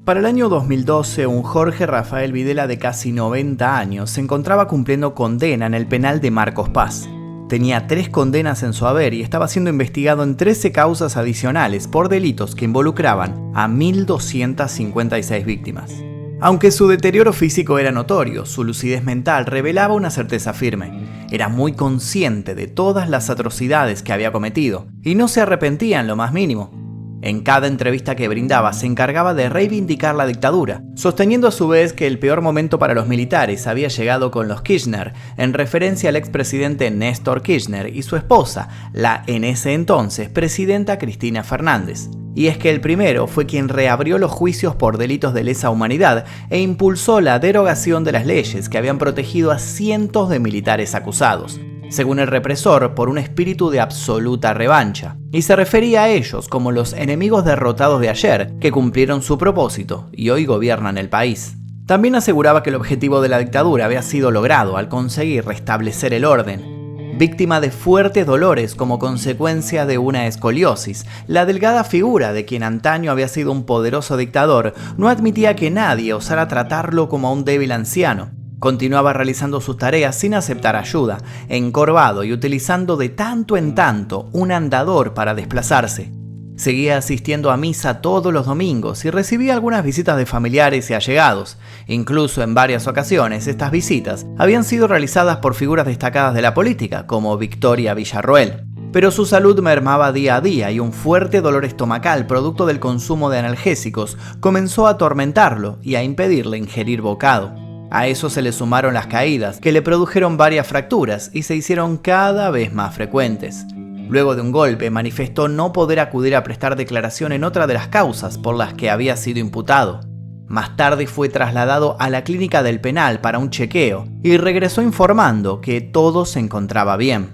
Para el año 2012, un Jorge Rafael Videla de casi 90 años se encontraba cumpliendo condena en el penal de Marcos Paz. Tenía 3 condenas en su haber y estaba siendo investigado en 13 causas adicionales por delitos que involucraban a 1.256 víctimas. Aunque su deterioro físico era notorio, su lucidez mental revelaba una certeza firme. Era muy consciente de todas las atrocidades que había cometido y no se arrepentía en lo más mínimo. En cada entrevista que brindaba se encargaba de reivindicar la dictadura, sosteniendo a su vez que el peor momento para los militares había llegado con los Kirchner, en referencia al expresidente Néstor Kirchner y su esposa, la en ese entonces presidenta Cristina Fernández. Y es que el primero fue quien reabrió los juicios por delitos de lesa humanidad e impulsó la derogación de las leyes que habían protegido a cientos de militares acusados, según el represor, por un espíritu de absoluta revancha, y se refería a ellos como los enemigos derrotados de ayer, que cumplieron su propósito y hoy gobiernan el país. También aseguraba que el objetivo de la dictadura había sido logrado al conseguir restablecer el orden. Víctima de fuertes dolores como consecuencia de una escoliosis, la delgada figura de quien antaño había sido un poderoso dictador no admitía que nadie osara tratarlo como a un débil anciano. Continuaba realizando sus tareas sin aceptar ayuda, encorvado y utilizando de tanto en tanto un andador para desplazarse. Seguía asistiendo a misa todos los domingos y recibía algunas visitas de familiares y allegados. Incluso en varias ocasiones estas visitas habían sido realizadas por figuras destacadas de la política, como Victoria Villarroel. Pero su salud mermaba día a día y un fuerte dolor estomacal producto del consumo de analgésicos comenzó a atormentarlo y a impedirle ingerir bocado. A eso se le sumaron las caídas, que le produjeron varias fracturas y se hicieron cada vez más frecuentes. Luego de un golpe, manifestó no poder acudir a prestar declaración en otra de las causas por las que había sido imputado. Más tarde fue trasladado a la clínica del penal para un chequeo y regresó informando que todo se encontraba bien.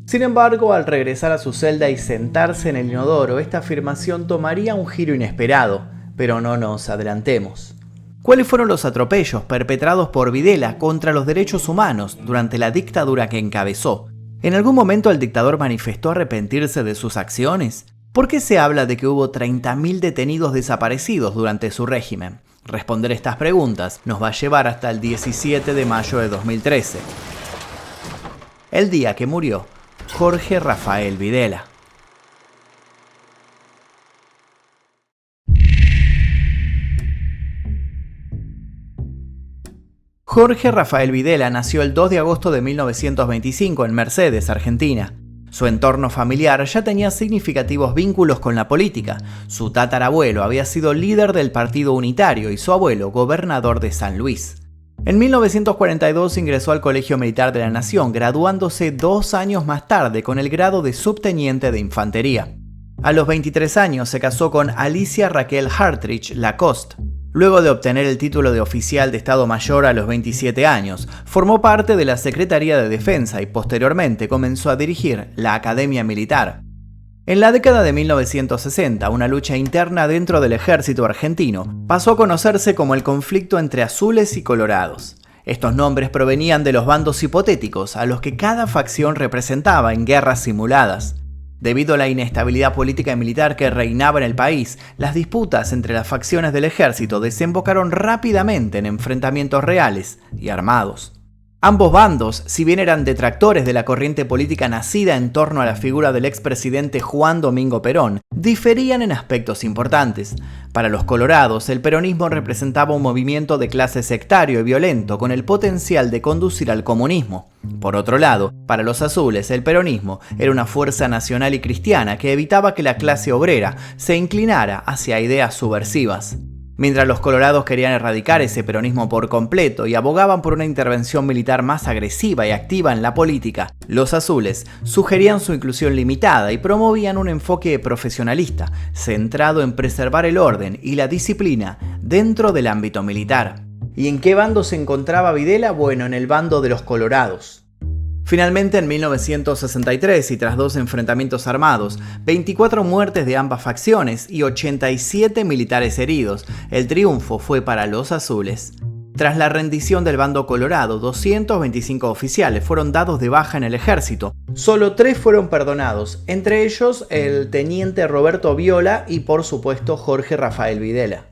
Sin embargo, al regresar a su celda y sentarse en el inodoro, esta afirmación tomaría un giro inesperado, pero no nos adelantemos. ¿Cuáles fueron los atropellos perpetrados por Videla contra los derechos humanos durante la dictadura que encabezó? ¿En algún momento el dictador manifestó arrepentirse de sus acciones? ¿Por qué se habla de que hubo 30.000 detenidos desaparecidos durante su régimen? Responder estas preguntas nos va a llevar hasta el 17 de mayo de 2013, el día que murió Jorge Rafael Videla. Jorge Rafael Videla nació el 2 de agosto de 1925 en Mercedes, Argentina. Su entorno familiar ya tenía significativos vínculos con la política. Su tatarabuelo había sido líder del Partido Unitario y su abuelo gobernador de San Luis. En 1942 ingresó al Colegio Militar de la Nación, graduándose 2 años más tarde con el grado de subteniente de infantería. A los 23 años se casó con Alicia Raquel Hartrich Lacoste. Luego de obtener el título de oficial de Estado Mayor a los 27 años, formó parte de la Secretaría de Defensa y posteriormente comenzó a dirigir la Academia Militar. En la década de 1960, una lucha interna dentro del ejército argentino pasó a conocerse como el conflicto entre azules y colorados. Estos nombres provenían de los bandos hipotéticos a los que cada facción representaba en guerras simuladas. Debido a la inestabilidad política y militar que reinaba en el país, las disputas entre las facciones del ejército desembocaron rápidamente en enfrentamientos reales y armados. Ambos bandos, si bien eran detractores de la corriente política nacida en torno a la figura del expresidente Juan Domingo Perón, diferían en aspectos importantes. Para los colorados, el peronismo representaba un movimiento de clase sectario y violento con el potencial de conducir al comunismo. Por otro lado, para los azules, el peronismo era una fuerza nacional y cristiana que evitaba que la clase obrera se inclinara hacia ideas subversivas. Mientras los colorados querían erradicar ese peronismo por completo y abogaban por una intervención militar más agresiva y activa en la política, los azules sugerían su inclusión limitada y promovían un enfoque profesionalista, centrado en preservar el orden y la disciplina dentro del ámbito militar. ¿Y en qué bando se encontraba Videla? Bueno, en el bando de los colorados. Finalmente, en 1963, y tras 2 enfrentamientos armados, 24 muertes de ambas facciones y 87 militares heridos, el triunfo fue para los azules. Tras la rendición del bando colorado, 225 oficiales fueron dados de baja en el ejército. Solo 3 fueron perdonados, entre ellos el teniente Roberto Viola y por supuesto Jorge Rafael Videla.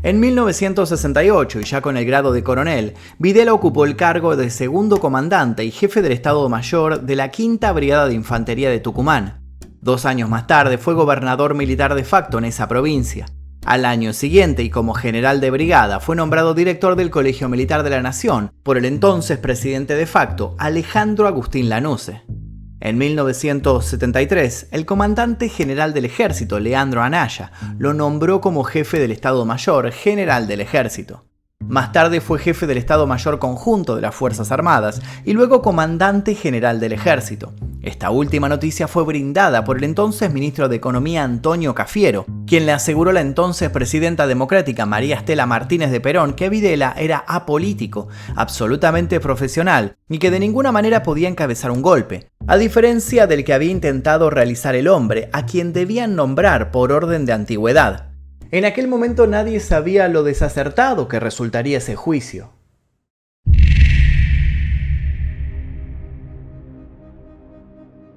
En 1968, y ya con el grado de coronel, Videla ocupó el cargo de segundo comandante y jefe del Estado Mayor de la Quinta Brigada de Infantería de Tucumán. 2 años más tarde fue gobernador militar de facto en esa provincia. Al año siguiente, y como general de brigada, fue nombrado director del Colegio Militar de la Nación por el entonces presidente de facto, Alejandro Agustín Lanusse. En 1973, el comandante general del ejército, Leandro Anaya, lo nombró como jefe del Estado Mayor General del Ejército. Más tarde fue jefe del Estado Mayor Conjunto de las Fuerzas Armadas y luego comandante general del Ejército. Esta última noticia fue brindada por el entonces ministro de Economía Antonio Cafiero, quien le aseguró a la entonces presidenta democrática María Estela Martínez de Perón que Videla era apolítico, absolutamente profesional y que de ninguna manera podía encabezar un golpe, a diferencia del que había intentado realizar el hombre, a quien debían nombrar por orden de antigüedad. En aquel momento nadie sabía lo desacertado que resultaría ese juicio.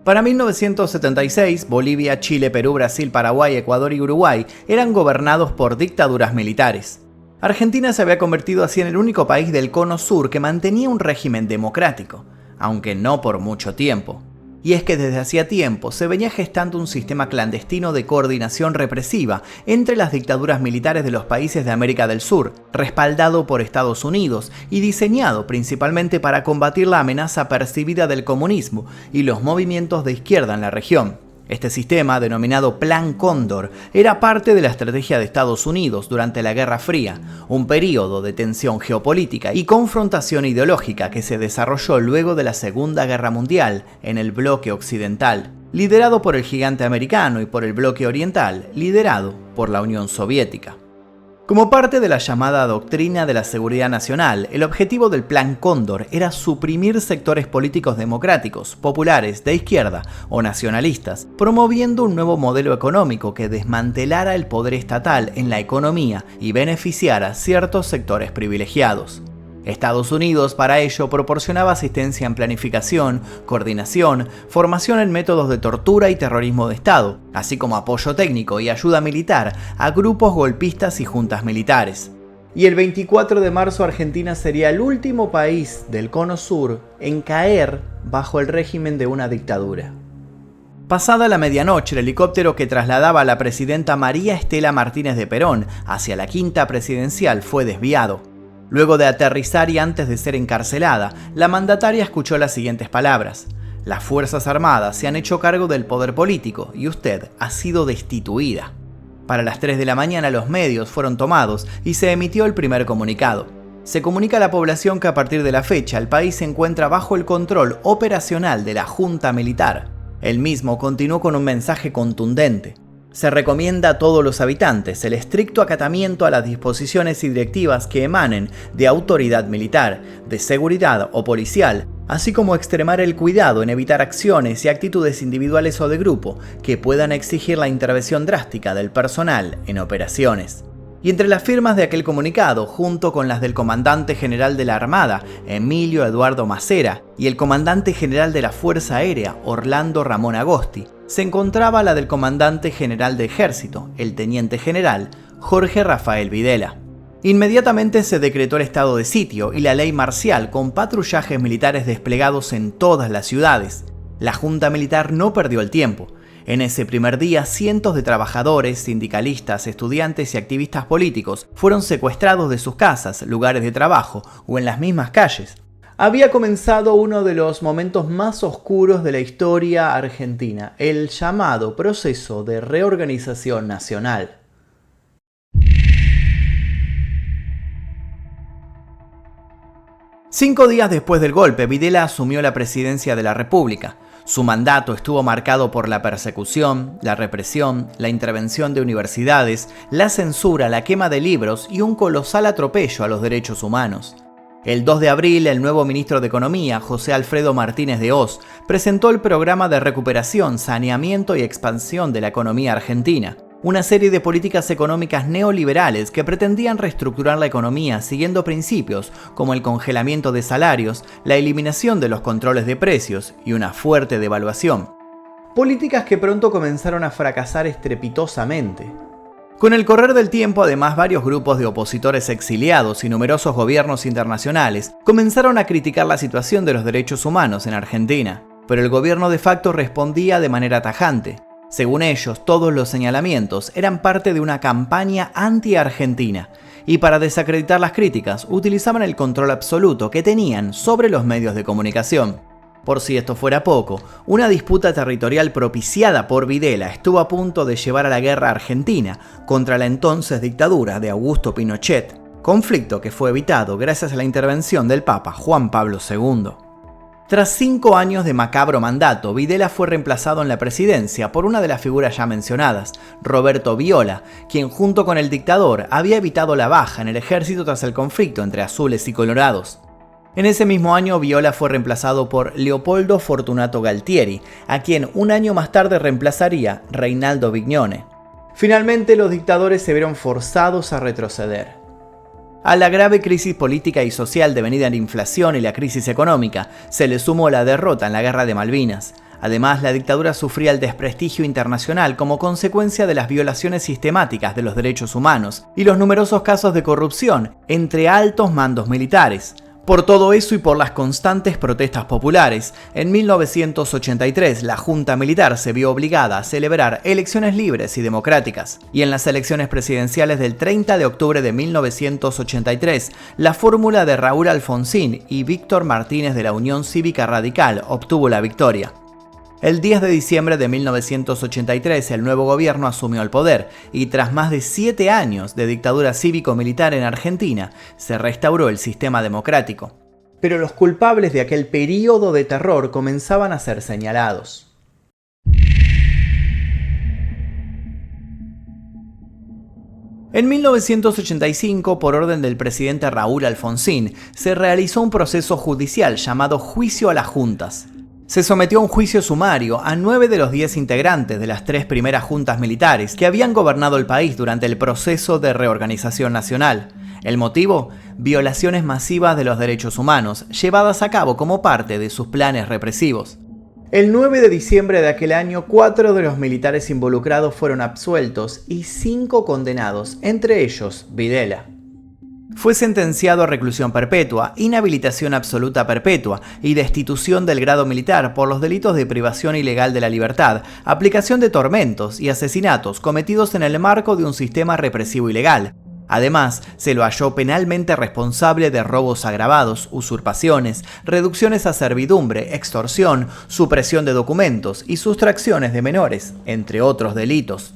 Para 1976, Bolivia, Chile, Perú, Brasil, Paraguay, Ecuador y Uruguay eran gobernados por dictaduras militares. Argentina se había convertido así en el único país del Cono Sur que mantenía un régimen democrático, aunque no por mucho tiempo. Y es que desde hacía tiempo se venía gestando un sistema clandestino de coordinación represiva entre las dictaduras militares de los países de América del Sur, respaldado por Estados Unidos y diseñado principalmente para combatir la amenaza percibida del comunismo y los movimientos de izquierda en la región. Este sistema, denominado Plan Cóndor, era parte de la estrategia de Estados Unidos durante la Guerra Fría, un período de tensión geopolítica y confrontación ideológica que se desarrolló luego de la Segunda Guerra Mundial en el bloque occidental, liderado por el gigante americano, y por el bloque oriental, liderado por la Unión Soviética. Como parte de la llamada Doctrina de la Seguridad Nacional, el objetivo del Plan Cóndor era suprimir sectores políticos democráticos, populares, de izquierda o nacionalistas, promoviendo un nuevo modelo económico que desmantelara el poder estatal en la economía y beneficiara a ciertos sectores privilegiados. Estados Unidos para ello proporcionaba asistencia en planificación, coordinación, formación en métodos de tortura y terrorismo de Estado, así como apoyo técnico y ayuda militar a grupos golpistas y juntas militares. Y el 24 de marzo Argentina sería el último país del Cono Sur en caer bajo el régimen de una dictadura. Pasada la medianoche, el helicóptero que trasladaba a la presidenta María Estela Martínez de Perón hacia la Quinta Presidencial fue desviado. Luego de aterrizar y antes de ser encarcelada, la mandataria escuchó las siguientes palabras: "Las Fuerzas Armadas se han hecho cargo del poder político y usted ha sido destituida". Para las 3 de la mañana los medios fueron tomados y se emitió el primer comunicado. Se comunica a la población que a partir de la fecha el país se encuentra bajo el control operacional de la Junta Militar. El mismo continuó con un mensaje contundente. Se recomienda a todos los habitantes el estricto acatamiento a las disposiciones y directivas que emanen de autoridad militar, de seguridad o policial, así como extremar el cuidado en evitar acciones y actitudes individuales o de grupo que puedan exigir la intervención drástica del personal en operaciones. Y entre las firmas de aquel comunicado, junto con las del comandante general de la Armada, Emilio Eduardo Macera, y el comandante general de la Fuerza Aérea, Orlando Ramón Agosti, se encontraba la del comandante general de Ejército, el teniente general Jorge Rafael Videla. Inmediatamente se decretó el estado de sitio y la ley marcial con patrullajes militares desplegados en todas las ciudades. La Junta Militar no perdió el tiempo. En ese primer día, cientos de trabajadores, sindicalistas, estudiantes y activistas políticos fueron secuestrados de sus casas, lugares de trabajo o en las mismas calles. Había comenzado uno de los momentos más oscuros de la historia argentina, el llamado proceso de reorganización nacional. Cinco días después del golpe, Videla asumió la presidencia de la República. Su mandato estuvo marcado por la persecución, la represión, la intervención de universidades, la censura, la quema de libros y un colosal atropello a los derechos humanos. El 2 de abril, el nuevo ministro de Economía, José Alfredo Martínez de Hoz, presentó el programa de recuperación, saneamiento y expansión de la economía argentina, una serie de políticas económicas neoliberales que pretendían reestructurar la economía siguiendo principios como el congelamiento de salarios, la eliminación de los controles de precios y una fuerte devaluación. Políticas que pronto comenzaron a fracasar estrepitosamente. Con el correr del tiempo, además, varios grupos de opositores exiliados y numerosos gobiernos internacionales comenzaron a criticar la situación de los derechos humanos en Argentina, pero el gobierno de facto respondía de manera tajante. Según ellos, todos los señalamientos eran parte de una campaña anti-argentina, y para desacreditar las críticas utilizaban el control absoluto que tenían sobre los medios de comunicación. Por si esto fuera poco, una disputa territorial propiciada por Videla estuvo a punto de llevar a la guerra a Argentina contra la entonces dictadura de Augusto Pinochet, conflicto que fue evitado gracias a la intervención del Papa Juan Pablo II. Tras 5 años de macabro mandato, Videla fue reemplazado en la presidencia por una de las figuras ya mencionadas, Roberto Viola, quien junto con el dictador había evitado la baja en el ejército tras el conflicto entre azules y colorados. En ese mismo año, Viola fue reemplazado por Leopoldo Fortunato Galtieri, a quien un año más tarde reemplazaría Reinaldo Vignone. Finalmente, los dictadores se vieron forzados a retroceder. A la grave crisis política y social devenida en la inflación y la crisis económica, se le sumó la derrota en la Guerra de Malvinas. Además, la dictadura sufría el desprestigio internacional como consecuencia de las violaciones sistemáticas de los derechos humanos y los numerosos casos de corrupción entre altos mandos militares. Por todo eso y por las constantes protestas populares, en 1983 la Junta Militar se vio obligada a celebrar elecciones libres y democráticas, y en las elecciones presidenciales del 30 de octubre de 1983, la fórmula de Raúl Alfonsín y Víctor Martínez de la Unión Cívica Radical obtuvo la victoria. El 10 de diciembre de 1983 el nuevo gobierno asumió el poder y tras más de 7 años de dictadura cívico-militar en Argentina, se restauró el sistema democrático. Pero los culpables de aquel período de terror comenzaban a ser señalados. En 1985, por orden del presidente Raúl Alfonsín, se realizó un proceso judicial llamado Juicio a las Juntas. Se sometió a un juicio sumario a 9 de los 10 integrantes de las 3 primeras juntas militares que habían gobernado el país durante el proceso de reorganización nacional. ¿El motivo? Violaciones masivas de los derechos humanos, llevadas a cabo como parte de sus planes represivos. El 9 de diciembre de aquel año, 4 de los militares involucrados fueron absueltos y 5 condenados, entre ellos Videla. Fue sentenciado a reclusión perpetua, inhabilitación absoluta perpetua y destitución del grado militar por los delitos de privación ilegal de la libertad, aplicación de tormentos y asesinatos cometidos en el marco de un sistema represivo ilegal. Además, se lo halló penalmente responsable de robos agravados, usurpaciones, reducciones a servidumbre, extorsión, supresión de documentos y sustracciones de menores, entre otros delitos.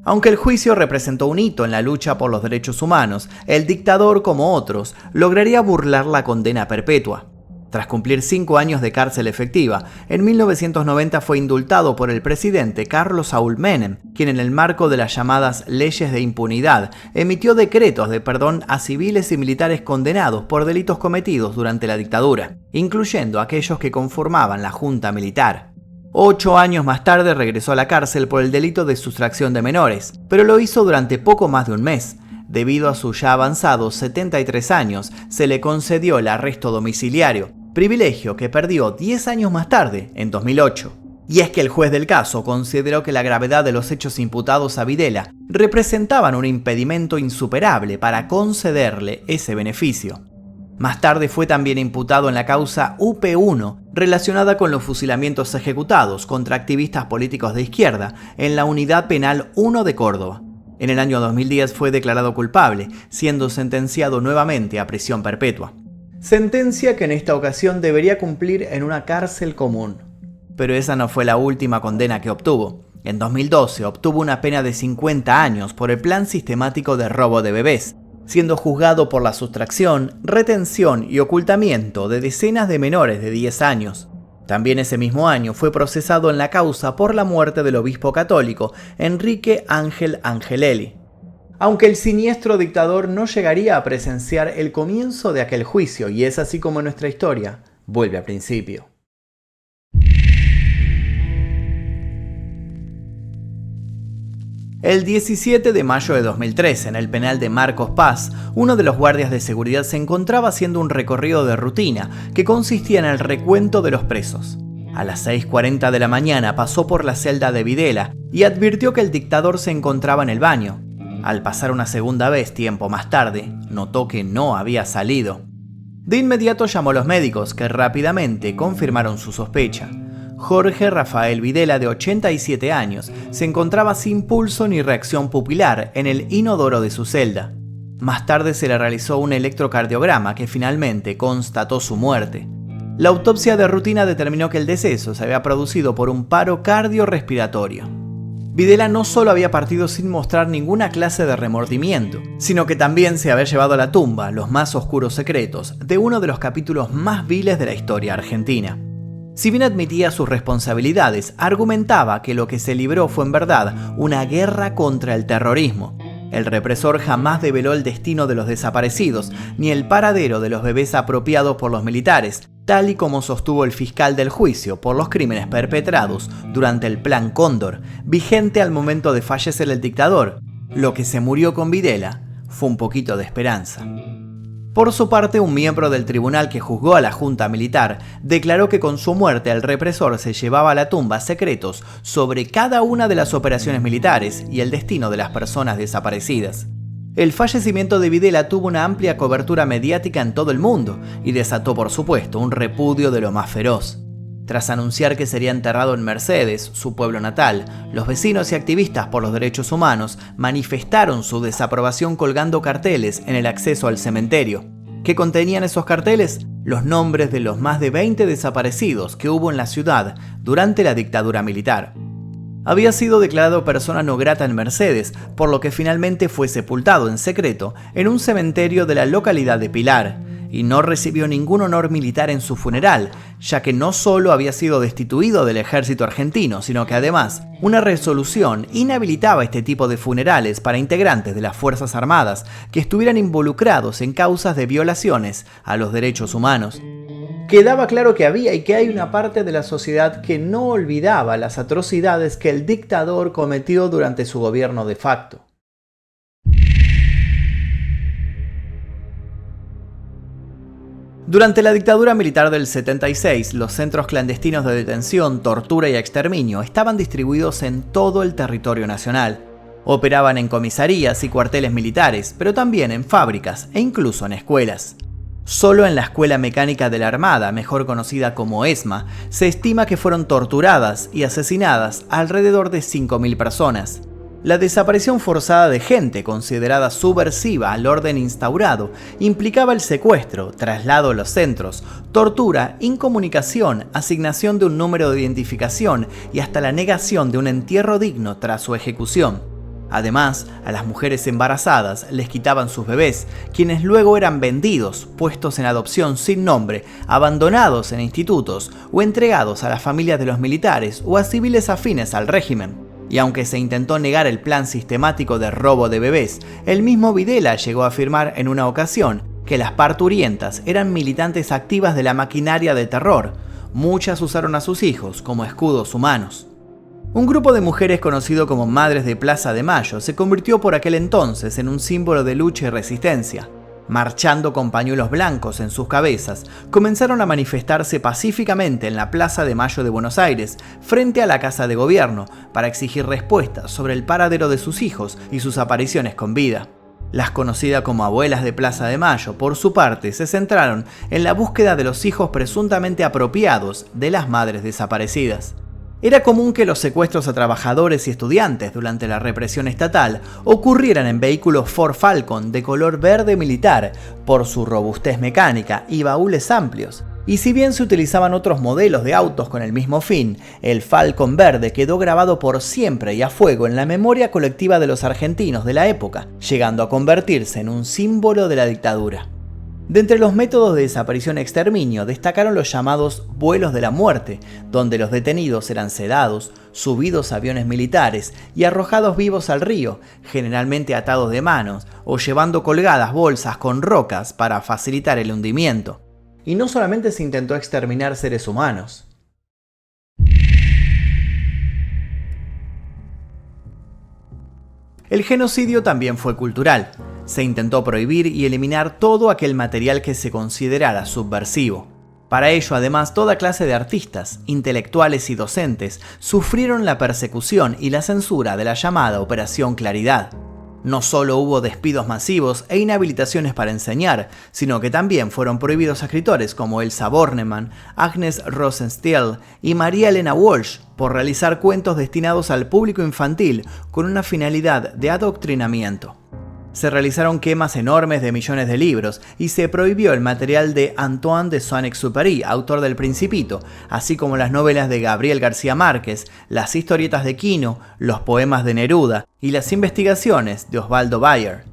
Aunque el juicio representó un hito en la lucha por los derechos humanos, el dictador, como otros, lograría burlar la condena perpetua. Tras cumplir 5 años de cárcel efectiva, en 1990 fue indultado por el presidente Carlos Saúl Menem, quien en el marco de las llamadas leyes de impunidad emitió decretos de perdón a civiles y militares condenados por delitos cometidos durante la dictadura, incluyendo a aquellos que conformaban la junta militar. 8 años más tarde regresó a la cárcel por el delito de sustracción de menores, pero lo hizo durante poco más de un mes. Debido a sus ya avanzados 73 años, se le concedió el arresto domiciliario, privilegio que perdió 10 años más tarde, en 2008. Y es que el juez del caso consideró que la gravedad de los hechos imputados a Videla representaban un impedimento insuperable para concederle ese beneficio. Más tarde fue también imputado en la causa UP1, relacionada con los fusilamientos ejecutados contra activistas políticos de izquierda en la Unidad Penal 1 de Córdoba. En el año 2010 fue declarado culpable, siendo sentenciado nuevamente a prisión perpetua. Sentencia que en esta ocasión debería cumplir en una cárcel común. Pero esa no fue la última condena que obtuvo. En 2012 obtuvo una pena de 50 años por el plan sistemático de robo de bebés, siendo juzgado por la sustracción, retención y ocultamiento de decenas de menores de 10 años. También ese mismo año fue procesado en la causa por la muerte del obispo católico Enrique Ángel Angelelli. Aunque el siniestro dictador no llegaría a presenciar el comienzo de aquel juicio, y es así como nuestra historia vuelve al principio. El 17 de mayo de 2013, en el penal de Marcos Paz, uno de los guardias de seguridad se encontraba haciendo un recorrido de rutina que consistía en el recuento de los presos. A las 6:40 de la mañana pasó por la celda de Videla y advirtió que el dictador se encontraba en el baño. Al pasar una segunda vez tiempo más tarde, notó que no había salido. De inmediato llamó a los médicos, que rápidamente confirmaron su sospecha. Jorge Rafael Videla, de 87 años, se encontraba sin pulso ni reacción pupilar en el inodoro de su celda. Más tarde se le realizó un electrocardiograma que finalmente constató su muerte. La autopsia de rutina determinó que el deceso se había producido por un paro cardiorrespiratorio. Videla no solo había partido sin mostrar ninguna clase de remordimiento, sino que también se había llevado a la tumba los más oscuros secretos de uno de los capítulos más viles de la historia argentina. Si bien admitía sus responsabilidades, argumentaba que lo que se libró fue en verdad una guerra contra el terrorismo. El represor jamás develó el destino de los desaparecidos, ni el paradero de los bebés apropiados por los militares, tal y como sostuvo el fiscal del juicio por los crímenes perpetrados durante el Plan Cóndor, vigente al momento de fallecer el dictador. Lo que se murió con Videla fue un poquito de esperanza. Por su parte, un miembro del tribunal que juzgó a la junta militar declaró que con su muerte el represor se llevaba a la tumba secretos sobre cada una de las operaciones militares y el destino de las personas desaparecidas. El fallecimiento de Videla tuvo una amplia cobertura mediática en todo el mundo y desató, por supuesto, un repudio de lo más feroz. Tras anunciar que sería enterrado en Mercedes, su pueblo natal, los vecinos y activistas por los derechos humanos manifestaron su desaprobación colgando carteles en el acceso al cementerio. ¿Qué contenían esos carteles? Los nombres de los más de 20 desaparecidos que hubo en la ciudad durante la dictadura militar. Había sido declarado persona no grata en Mercedes, por lo que finalmente fue sepultado en secreto en un cementerio de la localidad de Pilar, y no recibió ningún honor militar en su funeral, ya que no solo había sido destituido del ejército argentino, sino que además una resolución inhabilitaba este tipo de funerales para integrantes de las Fuerzas Armadas que estuvieran involucrados en causas de violaciones a los derechos humanos. Quedaba claro que había y que hay una parte de la sociedad que no olvidaba las atrocidades que el dictador cometió durante su gobierno de facto. Durante la dictadura militar del 76, los centros clandestinos de detención, tortura y exterminio estaban distribuidos en todo el territorio nacional. Operaban en comisarías y cuarteles militares, pero también en fábricas e incluso en escuelas. Solo en la Escuela Mecánica de la Armada, mejor conocida como ESMA, se estima que fueron torturadas y asesinadas alrededor de 5.000 personas. La desaparición forzada de gente considerada subversiva al orden instaurado implicaba el secuestro, traslado a los centros, tortura, incomunicación, asignación de un número de identificación y hasta la negación de un entierro digno tras su ejecución. Además, a las mujeres embarazadas les quitaban sus bebés, quienes luego eran vendidos, puestos en adopción sin nombre, abandonados en institutos o entregados a las familias de los militares o a civiles afines al régimen. Y aunque se intentó negar el plan sistemático de robo de bebés, el mismo Videla llegó a afirmar en una ocasión que las parturientas eran militantes activas de la maquinaria de terror. Muchas usaron a sus hijos como escudos humanos. Un grupo de mujeres conocido como Madres de Plaza de Mayo se convirtió por aquel entonces en un símbolo de lucha y resistencia. Marchando con pañuelos blancos en sus cabezas, comenzaron a manifestarse pacíficamente en la Plaza de Mayo de Buenos Aires, frente a la Casa de Gobierno, para exigir respuestas sobre el paradero de sus hijos y sus apariciones con vida. Las conocidas como abuelas de Plaza de Mayo, por su parte, se centraron en la búsqueda de los hijos presuntamente apropiados de las madres desaparecidas. Era común que los secuestros a trabajadores y estudiantes durante la represión estatal ocurrieran en vehículos Ford Falcon de color verde militar por su robustez mecánica y baúles amplios. Y si bien se utilizaban otros modelos de autos con el mismo fin, el Falcon verde quedó grabado por siempre y a fuego en la memoria colectiva de los argentinos de la época, llegando a convertirse en un símbolo de la dictadura. De entre los métodos de desaparición y exterminio destacaron los llamados vuelos de la muerte, donde los detenidos eran sedados, subidos a aviones militares y arrojados vivos al río, generalmente atados de manos o llevando colgadas bolsas con rocas para facilitar el hundimiento. Y no solamente se intentó exterminar seres humanos. El genocidio también fue cultural. Se intentó prohibir y eliminar todo aquel material que se considerara subversivo. Para ello, además, toda clase de artistas, intelectuales y docentes sufrieron la persecución y la censura de la llamada Operación Claridad. No solo hubo despidos masivos e inhabilitaciones para enseñar, sino que también fueron prohibidos a escritores como Elsa Bornemann, Agnes Rosenstiel y María Elena Walsh por realizar cuentos destinados al público infantil con una finalidad de adoctrinamiento. Se realizaron quemas enormes de millones de libros y se prohibió el material de Antoine de Saint-Exupéry, autor del Principito, así como las novelas de Gabriel García Márquez, las historietas de Quino, los poemas de Neruda y las investigaciones de Osvaldo Bayer.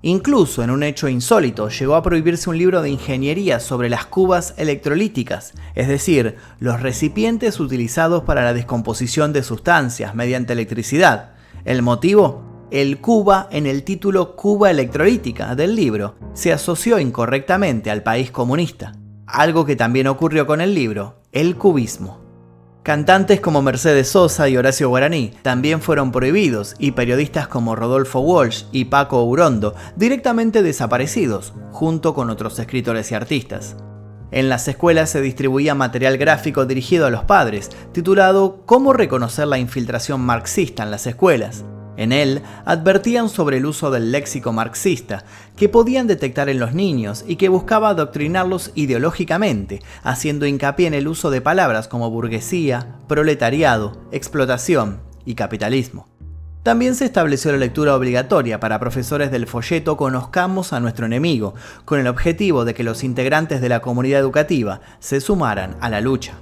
Incluso en un hecho insólito llegó a prohibirse un libro de ingeniería sobre las cubas electrolíticas, es decir, los recipientes utilizados para la descomposición de sustancias mediante electricidad. ¿El motivo? El Cuba en el título Cuba electrolítica del libro se asoció incorrectamente al país comunista, algo que también ocurrió con el libro El cubismo. Cantantes como Mercedes Sosa y Horacio Guaraní también fueron prohibidos y periodistas como Rodolfo Walsh y Paco Urondo directamente desaparecidos, junto con otros escritores y artistas. En las escuelas se distribuía material gráfico dirigido a los padres, titulado ¿Cómo reconocer la infiltración marxista en las escuelas? En él advertían sobre el uso del léxico marxista, que podían detectar en los niños y que buscaba adoctrinarlos ideológicamente, haciendo hincapié en el uso de palabras como burguesía, proletariado, explotación y capitalismo. También se estableció la lectura obligatoria para profesores del folleto Conozcamos a nuestro enemigo, con el objetivo de que los integrantes de la comunidad educativa se sumaran a la lucha.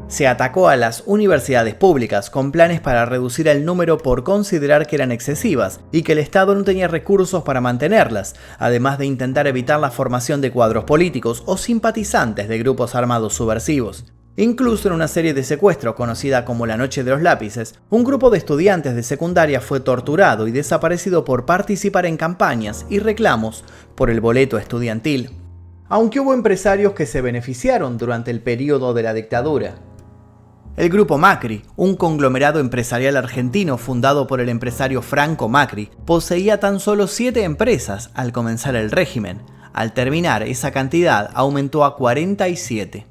Se atacó a las universidades públicas con planes para reducir el número por considerar que eran excesivas y que el Estado no tenía recursos para mantenerlas, además de intentar evitar la formación de cuadros políticos o simpatizantes de grupos armados subversivos. Incluso en una serie de secuestros conocida como La Noche de los Lápices, un grupo de estudiantes de secundaria fue torturado y desaparecido por participar en campañas y reclamos por el boleto estudiantil. Aunque hubo empresarios que se beneficiaron durante el periodo de la dictadura. El Grupo Macri, un conglomerado empresarial argentino fundado por el empresario Franco Macri, poseía tan solo 7 empresas al comenzar el régimen. Al terminar, esa cantidad aumentó a 47.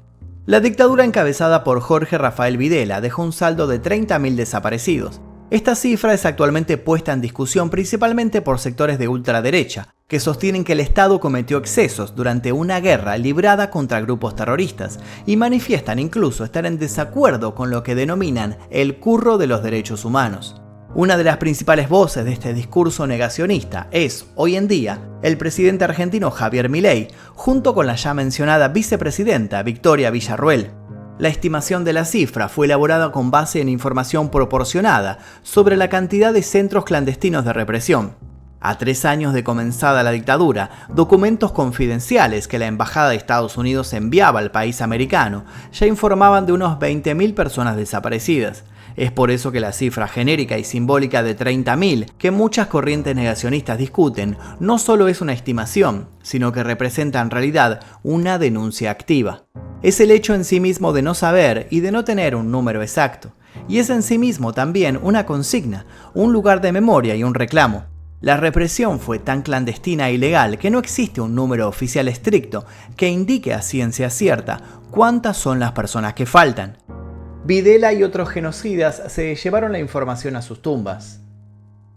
La dictadura encabezada por Jorge Rafael Videla dejó un saldo de 30.000 desaparecidos. Esta cifra es actualmente puesta en discusión principalmente por sectores de ultraderecha, que sostienen que el Estado cometió excesos durante una guerra librada contra grupos terroristas y manifiestan incluso estar en desacuerdo con lo que denominan el curro de los derechos humanos. Una de las principales voces de este discurso negacionista es, hoy en día, el presidente argentino Javier Milei, junto con la ya mencionada vicepresidenta Victoria Villarruel. La estimación de la cifra fue elaborada con base en información proporcionada sobre la cantidad de centros clandestinos de represión. A 3 años de comenzada la dictadura, documentos confidenciales que la Embajada de Estados Unidos enviaba al país americano ya informaban de unos 20.000 personas desaparecidas. Es por eso que la cifra genérica y simbólica de 30.000, que muchas corrientes negacionistas discuten, no solo es una estimación, sino que representa en realidad una denuncia activa. Es el hecho en sí mismo de no saber y de no tener un número exacto. Y es en sí mismo también una consigna, un lugar de memoria y un reclamo. La represión fue tan clandestina e ilegal que no existe un número oficial estricto que indique a ciencia cierta cuántas son las personas que faltan. Videla y otros genocidas se llevaron la información a sus tumbas.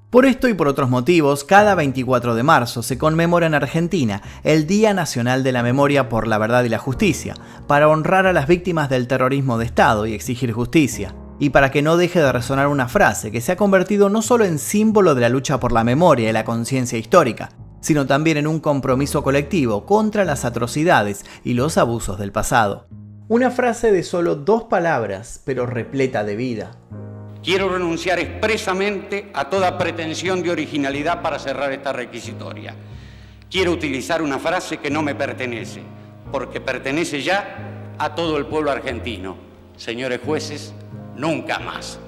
Por esto y por otros motivos, cada 24 de marzo se conmemora en Argentina el Día Nacional de la Memoria por la Verdad y la Justicia, para honrar a las víctimas del terrorismo de Estado y exigir justicia. Y para que no deje de resonar una frase que se ha convertido no solo en símbolo de la lucha por la memoria y la conciencia histórica, sino también en un compromiso colectivo contra las atrocidades y los abusos del pasado. Una frase de solo 2 palabras, pero repleta de vida. Quiero renunciar expresamente a toda pretensión de originalidad para cerrar esta requisitoria. Quiero utilizar una frase que no me pertenece, porque pertenece ya a todo el pueblo argentino. Señores jueces, nunca más.